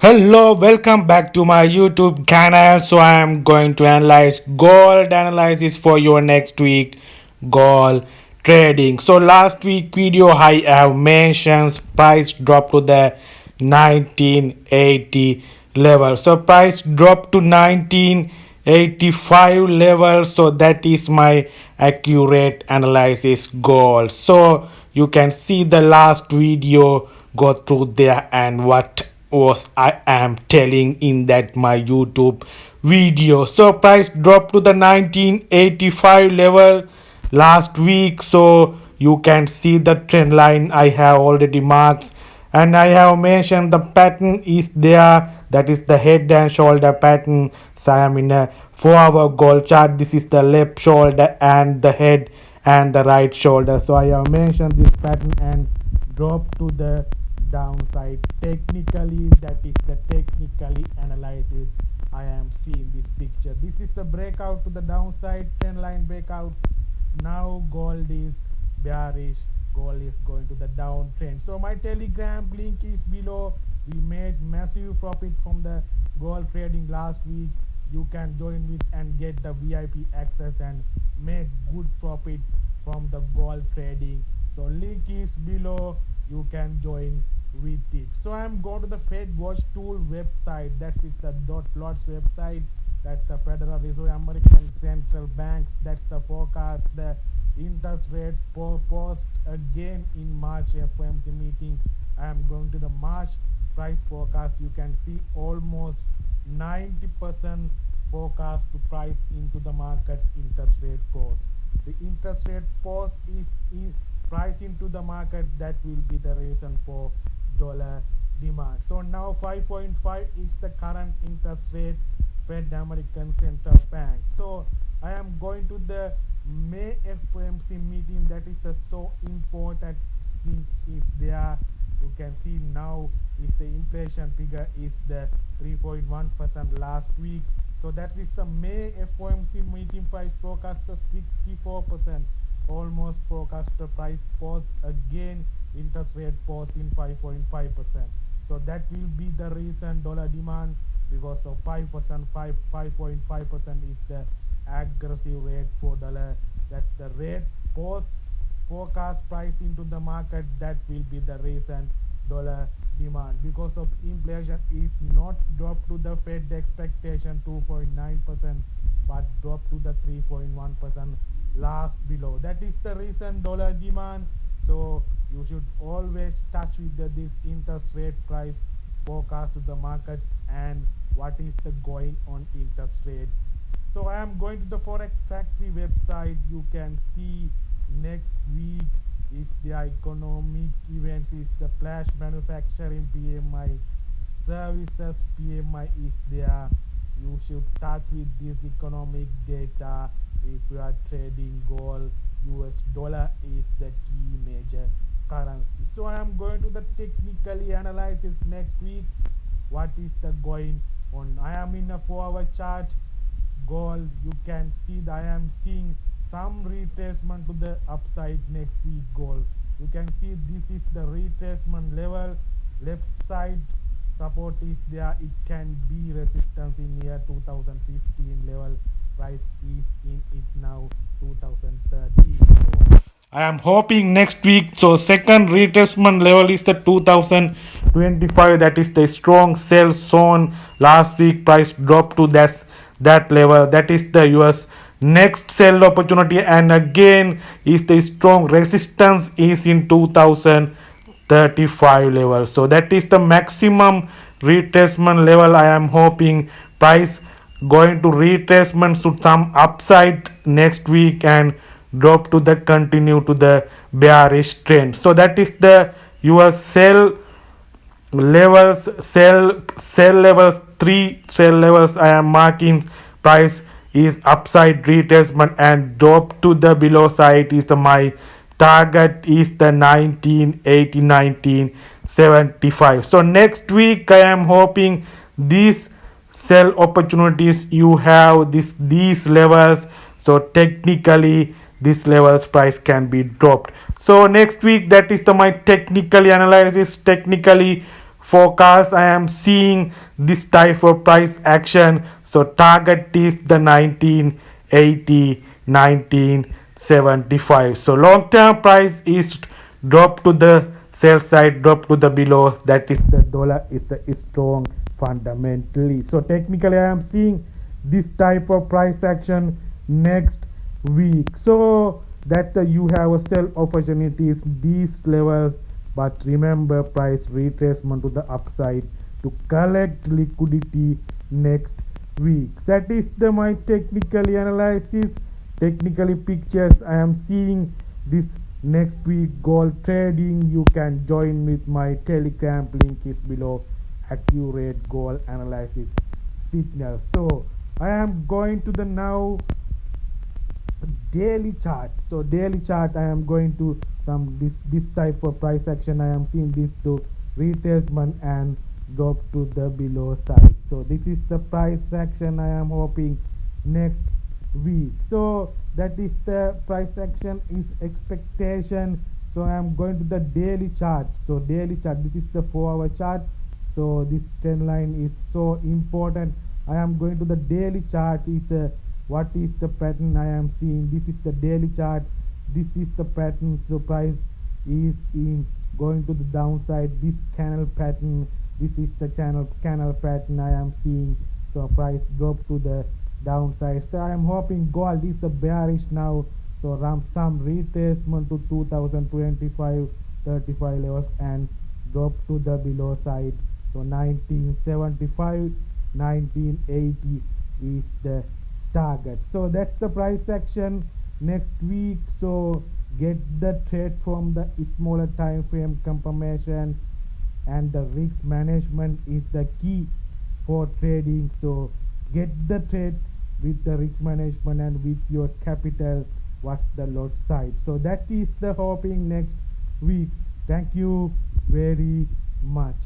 Hello, welcome back to my YouTube channel. So I am going to analyze gold analysis for your next week gold trading. So last week video I have mentioned price dropped to the 1980 level. So price dropped to 1985 level. So that is my accurate analysis goal. So you can see the last video, go through there and what was I am telling in that my YouTube video. So price dropped to the 1985 level last week. So you can see the trend line I have already marked, and I have mentioned the pattern is there, that is the head and shoulder pattern. So I am in a 4-hour gold chart. This is the left shoulder and the head and the right shoulder. So I have mentioned this pattern and drop to the downside technically. That is the technically analysis I am seeing this picture. This is the breakout to the downside, trend line breakout. Now gold is bearish, gold is going to the downtrend. So my telegram link is below. We made massive profit from the gold trading last week. You can join with and get the VIP access and make good profit from the gold trading. So link is below, you can join with it. So I'm going to the Fed Watch Tool website. That's it, the .plots website. That's the Federal Reserve American Central Banks. That's the forecast, the interest rate post again in March FOMC meeting. I am going to the March price forecast. You can see almost 90% forecast to price into the market interest rate post. The interest rate post is in price into the market. That will be the reason for dollar demand. So now 5.5 is the current interest rate Fed American Central Bank. So I am going to the May FOMC meeting. That is the so important since is there. You can see now is the inflation figure is the 3.1% last week. So that is the May FOMC meeting price forecast of 64%. Almost forecast the price pause again, interest rate pause in 5.5%. So that will be the reason dollar demand, because of 5%, 5.5% is the aggressive rate for dollar. That's the rate post forecast price into the market. That will be the reason dollar demand, because of inflation is not dropped to the Fed expectation 2.9%, but dropped to the 3.1% last below. That is the reason dollar demand. So you should always touch with this interest rate price forecast to the market and what is the going on interest rates. So I am going to the Forex factory website. You can see next week is the economic events, is the flash manufacturing PMI, services PMI is there. You should touch with this economic data if you are trading gold. US dollar is the key major currency. So I am going to the technically analysis next week. What is the going on? I am in a 4-hour chart. Gold, you can see that I am seeing some retracement to the upside next week gold. You can see this is the retracement level. Left side support is there. It can be resistance in year 2015 level. Price is in it now 2030. So I am hoping next week. So second retracement level is the 2025. That is the strong sell zone. Last week price dropped to that level. That is the US next sell opportunity, and again is the strong resistance is in 2035 level. So that is the maximum retracement level. I am hoping price going to retracement should some upside next week and drop to the continue to the bearish trend. So that is the your sell levels, sell levels, 3 sell levels I am marking. Price is upside retracement and drop to the below side is the my target is the 1980 1975. So next week I am hoping these sell opportunities you have these levels. So technically this levels price can be dropped. So next week, that is the my technically analysis, technically forecast I am seeing this type of price action. So target is the 1980, 1975. So long term price is drop to the sell side, drop to the below. That is the dollar is the strong fundamentally. So technically I am seeing this type of price action next week. So that you have a sell opportunities these levels, but remember price retracement to the upside to collect liquidity next week. That is the my technically analysis, technically pictures I am seeing this next week gold trading. You can join with my telegram, link is below. Accurate gold analysis signal. So I am going to the now daily chart. So daily chart I am going to some this type of price action. I am seeing this to retracement and drop to the below side. So this is the price action I am hoping next week. So that is the price action is expectation. So I am going to the daily chart. So daily chart, this is the 4-hour chart. So this trend line is so important. I am going to the daily chart. Is what is the pattern I am seeing? This is the daily chart. This is the pattern. So price is in going to the downside. This candle pattern. This is the candle pattern I am seeing. So price drop to the downside. So I am hoping gold is the bearish now. So some retracement to 2025 35 levels and drop to the below side. So 1975 1980 is the target. So that's the price action next week. So get the trade from the smaller time frame confirmations, and the risk management is the key for trading. So get the trade with the risk management and with your capital. What's the lot side? So that is the hoping next week. Thank you very much.